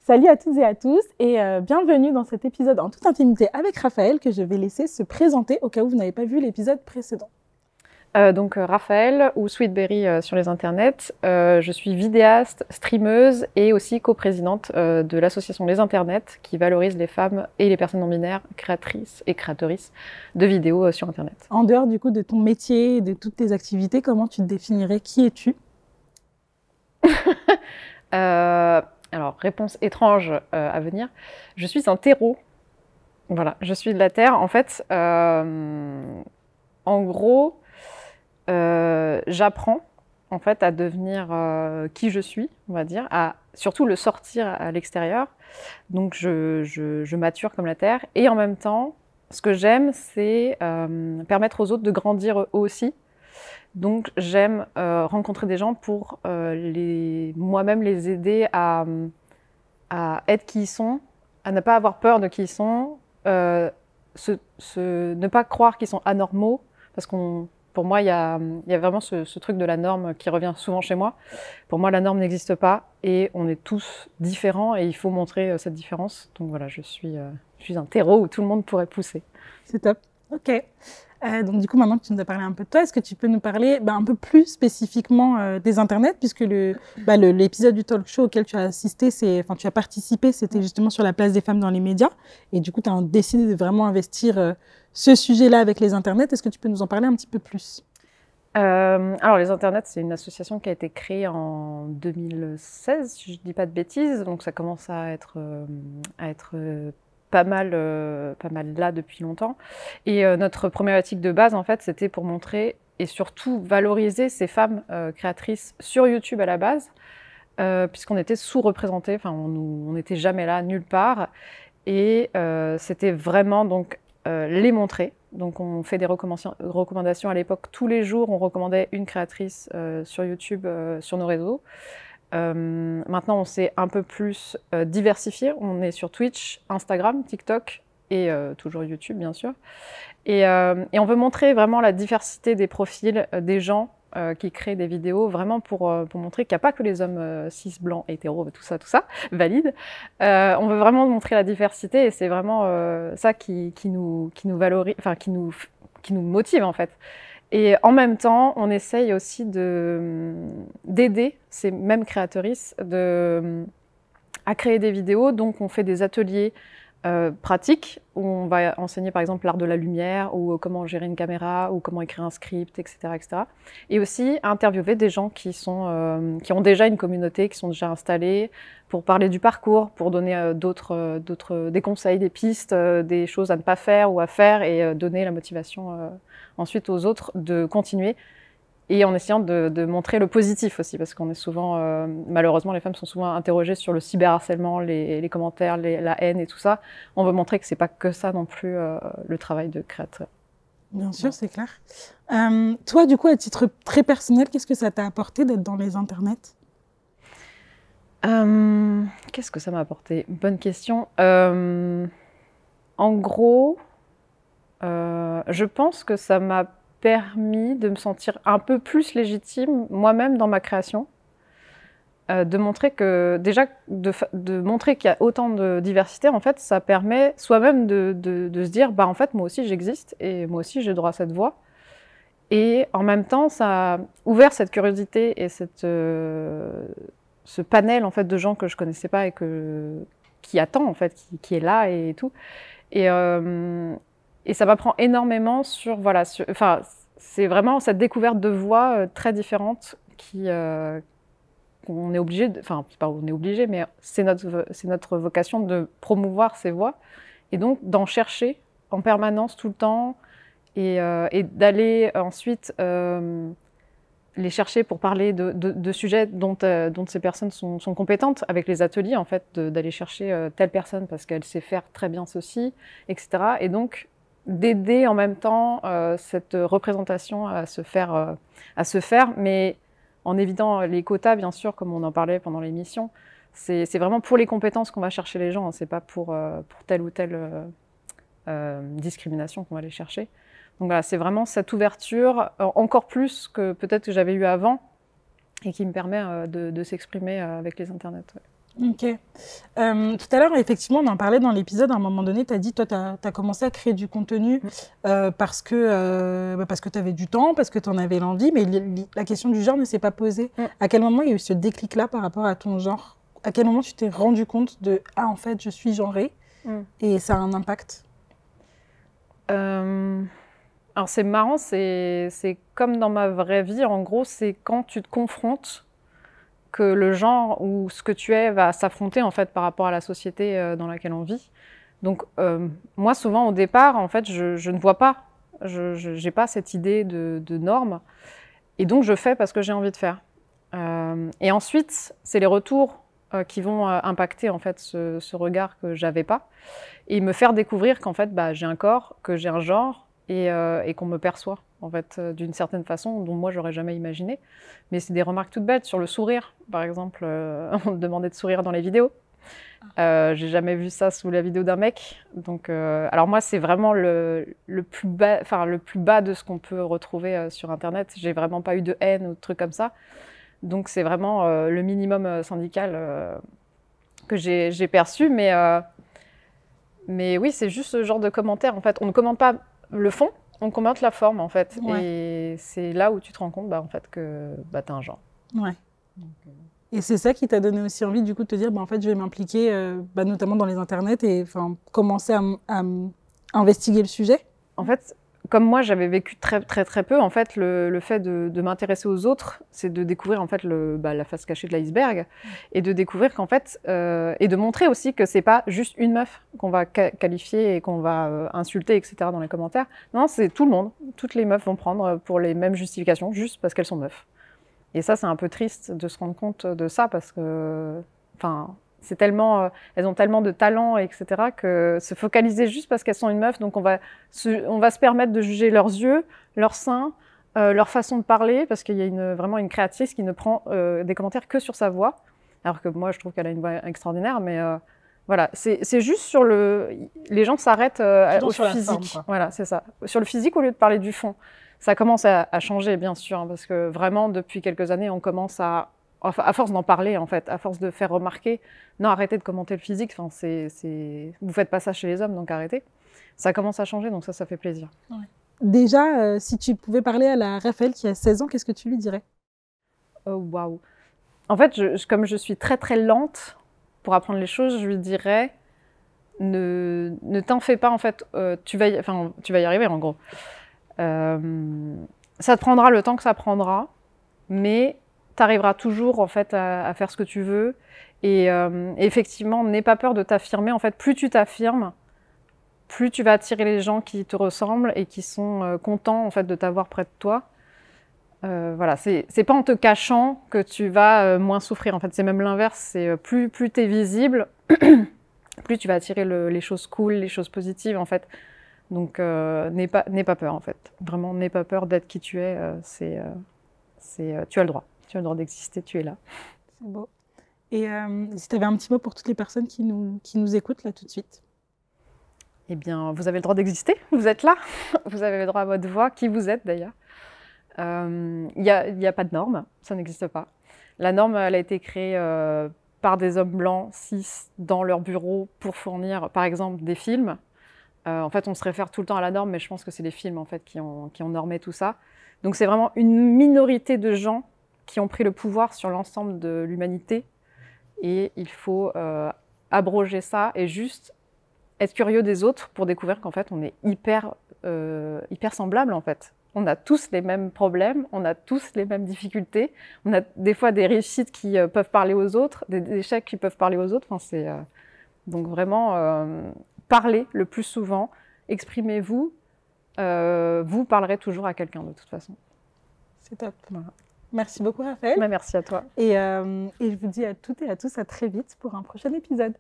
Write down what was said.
Salut à toutes et à tous et bienvenue dans cet épisode en toute intimité avec Raphaël que je vais laisser se présenter au cas où vous n'avez pas vu l'épisode précédent. Raphaël ou Sweetberry sur les internets. Je suis vidéaste, streameuse et aussi coprésidente de l'association Les Internets qui valorise les femmes et les personnes non-binaires créatrices et créatrices de vidéos sur internet. En dehors du coup de ton métier et de toutes tes activités, comment tu te définirais? Qui es-tu? Alors, réponse étrange à venir. Je suis un terreau. Voilà, je suis de la Terre. En fait, en gros, j'apprends en fait à devenir qui je suis, on va dire, à surtout le sortir à l'extérieur. Donc je mature comme la Terre. Et en même temps, ce que j'aime, c'est permettre aux autres de grandir eux aussi. Donc j'aime rencontrer des gens pour moi-même les aider à être qui ils sont, à ne pas avoir peur de qui ils sont, ne pas croire qu'ils sont anormaux, parce pour moi, il y a vraiment ce truc de la norme qui revient souvent chez moi. Pour moi, la norme n'existe pas et on est tous différents et il faut montrer cette différence. Donc voilà, je suis un terreau où tout le monde pourrait pousser. C'est top. Ok. Donc du coup, maintenant que tu nous as parlé un peu de toi, est-ce que tu peux nous parler un peu plus spécifiquement des internets, puisque l'épisode du talk show auquel tu as assisté, tu as participé, c'était justement sur la place des femmes dans les médias, et du coup, tu as décidé de vraiment investir ce sujet-là avec les internets. Est-ce que tu peux nous en parler un petit peu plus? Alors les internets, c'est une association qui a été créée en 2016, si je ne dis pas de bêtises, donc ça commence à être pas mal là depuis longtemps. Et notre problématique de base, en fait, c'était pour montrer et surtout valoriser ces femmes créatrices sur YouTube à la base, puisqu'on était sous-représentés, enfin on n'était jamais là, nulle part. Et c'était vraiment donc les montrer. Donc on fait des recommandations à l'époque tous les jours, on recommandait une créatrice sur YouTube, sur nos réseaux. Maintenant, on s'est un peu plus diversifié. On est sur Twitch, Instagram, TikTok et toujours YouTube, bien sûr. Et on veut montrer vraiment la diversité des profils des gens qui créent des vidéos, vraiment pour montrer qu'il n'y a pas que les hommes cis, blancs, hétéros, tout ça, valides. On veut vraiment montrer la diversité et c'est vraiment ça qui nous valorise, enfin qui nous motive en fait. Et en même temps, on essaye aussi d'aider ces mêmes créatrices à créer des vidéos. Donc, on fait des ateliers pratiques où on va enseigner par exemple l'art de la lumière ou comment gérer une caméra ou comment écrire un script, etc. etc. Et aussi interviewer des gens qui ont déjà une communauté, qui sont déjà installés pour parler du parcours, pour donner des conseils, des pistes, des choses à ne pas faire ou à faire et donner la motivation ensuite aux autres de continuer. Et en essayant de montrer le positif aussi, parce qu'on est souvent, malheureusement, les femmes sont souvent interrogées sur le cyberharcèlement, les commentaires, la haine et tout ça. On veut montrer que c'est pas que ça non plus le travail de créateur. Bien sûr, c'est clair. Toi, du coup, à titre très personnel, qu'est-ce que ça t'a apporté d'être dans les internets? Qu'est-ce que ça m'a apporté? Bonne question. En gros, je pense que ça m'a permis de me sentir un peu plus légitime moi-même dans ma création, de montrer que déjà de montrer qu'il y a autant de diversité, en fait, ça permet soi-même de se dire en fait moi aussi j'existe et moi aussi j'ai droit à cette voix. Et en même temps, ça a ouvert cette curiosité et ce panel en fait de gens que je connaissais pas et qui attend en fait, qui est là et tout. Et ça m'apprend énormément sur, c'est vraiment cette découverte de voix très différentes qu'on est obligé, c'est pas on est obligé, mais c'est notre vocation de promouvoir ces voix et donc d'en chercher en permanence tout le temps et d'aller ensuite les chercher pour parler de sujets dont ces personnes sont compétentes avec les ateliers, en fait, d'aller chercher telle personne parce qu'elle sait faire très bien ceci, etc. Et donc, d'aider en même temps cette représentation à se faire, mais en évitant les quotas, bien sûr, comme on en parlait pendant l'émission. C'est vraiment pour les compétences qu'on va chercher les gens, hein, c'est pas pour telle ou telle discrimination qu'on va les chercher. Donc voilà, c'est vraiment cette ouverture, encore plus que peut-être que j'avais eu avant, et qui me permet de s'exprimer avec les internets. Ouais. Ok. Tout à l'heure, effectivement, on en parlait dans l'épisode. À un moment donné, tu as dit, toi, tu as commencé à créer du contenu parce que tu avais du temps, parce que tu en avais l'envie, mais la question du genre ne s'est pas posée. À quel moment il y a eu ce déclic-là par rapport à ton genre? À quel moment tu t'es rendu compte de « Ah, en fait, je suis genrée et ça a un impact » Alors c'est marrant, c'est comme dans ma vraie vie, en gros, c'est quand tu te confrontes que le genre ou ce que tu es va s'affronter en fait par rapport à la société dans laquelle on vit. Donc moi souvent au départ en fait je ne vois pas, je n'ai pas cette idée de normes et donc je fais parce que j'ai envie de faire. Et ensuite c'est les retours qui vont impacter en fait ce regard que j'avais pas et me faire découvrir qu'en fait bah, j'ai un corps, que j'ai un genre et qu'on me perçoit en fait d'une certaine façon dont moi j'aurais jamais imaginé. Mais c'est des remarques toutes bêtes sur le sourire, par exemple. On me demandait de sourire dans les vidéos. J'ai jamais vu ça sous la vidéo d'un mec. Donc, alors moi, c'est vraiment le plus bas, enfin le plus bas de ce qu'on peut retrouver sur Internet. J'ai vraiment pas eu de haine ou de trucs comme ça. Donc c'est vraiment le minimum syndical que j'ai perçu. Mais oui, c'est juste ce genre de commentaires. En fait, on ne commente pas le fond. On commente la forme, en fait. Ouais. Et c'est là où tu te rends compte, bah, en fait, que bah, t'as un genre. Ouais. Et c'est ça qui t'a donné aussi envie, du coup, de te dire, bah, en fait, je vais m'impliquer, notamment dans les internets et commencer à investiguer le sujet. En fait, comme moi, j'avais vécu très peu, en fait, le fait de m'intéresser aux autres, c'est de découvrir, en fait, la face cachée de l'iceberg et de découvrir qu'en fait, et de montrer aussi que c'est pas juste une meuf qu'on va qualifier et qu'on va insulter, etc. dans les commentaires. Non, c'est tout le monde. Toutes les meufs vont prendre pour les mêmes justifications juste parce qu'elles sont meufs. Et ça, c'est un peu triste de se rendre compte de ça parce que, enfin, c'est tellement, elles ont tellement de talent, etc., que se focaliser juste parce qu'elles sont une meuf, donc on va se permettre de juger leurs yeux, leurs seins, leur façon de parler, parce qu'il y a vraiment une créatrice qui ne prend des commentaires que sur sa voix, alors que moi, je trouve qu'elle a une voix extraordinaire, mais voilà, c'est juste sur les gens s'arrêtent au physique. Forme, voilà, c'est ça. Sur le physique au lieu de parler du fond. Ça commence à changer, bien sûr, hein, parce que vraiment, depuis quelques années, on commence à force d'en parler, en fait, à force de faire remarquer, non, arrêtez de commenter le physique, vous faites pas ça chez les hommes, donc arrêtez. Ça commence à changer, donc ça fait plaisir. Ouais. Déjà, si tu pouvais parler à la Raphaël qui a 16 ans, qu'est-ce que tu lui dirais? Waouh. En fait, comme je suis très lente pour apprendre les choses, je lui dirais, ne t'en fais pas, en fait, tu vas y arriver, en gros. Ça te prendra le temps que ça prendra, mais tu arriveras toujours en fait à faire ce que tu veux. Et effectivement, n'aie pas peur de t'affirmer. En fait, plus tu t'affirmes, plus tu vas attirer les gens qui te ressemblent et qui sont contents en fait de t'avoir près de toi. Voilà, c'est pas en te cachant que tu vas moins souffrir. En fait, c'est même l'inverse. C'est plus tu es visible, plus tu vas attirer les choses cool, les choses positives en fait. Donc, n'aie pas peur, en fait. Vraiment, n'aie pas peur d'être qui tu es. Tu as le droit. Tu as le droit d'exister, tu es là. C'est beau. Et si tu avais un petit mot pour toutes les personnes qui nous écoutent, là, tout de suite? Eh bien, vous avez le droit d'exister. Vous êtes là. Vous avez le droit à votre voix. Qui vous êtes, d'ailleurs. Il n'y a pas de norme. Ça n'existe pas. La norme, elle a été créée par des hommes blancs, cis, dans leur bureau pour fournir, par exemple, des films. En fait, on se réfère tout le temps à la norme, mais je pense que c'est les films en fait, qui ont normé tout ça. Donc c'est vraiment une minorité de gens qui ont pris le pouvoir sur l'ensemble de l'humanité. Et il faut abroger ça et juste être curieux des autres pour découvrir qu'en fait, on est hyper semblables en fait. On a tous les mêmes problèmes, on a tous les mêmes difficultés. On a des fois des réussites qui peuvent parler aux autres, des échecs qui peuvent parler aux autres. Enfin, donc vraiment... parlez le plus souvent, exprimez-vous, vous parlerez toujours à quelqu'un de toute façon. C'est top. Voilà. Merci beaucoup Raphaël. Merci à toi. Et je vous dis à toutes et à tous à très vite pour un prochain épisode.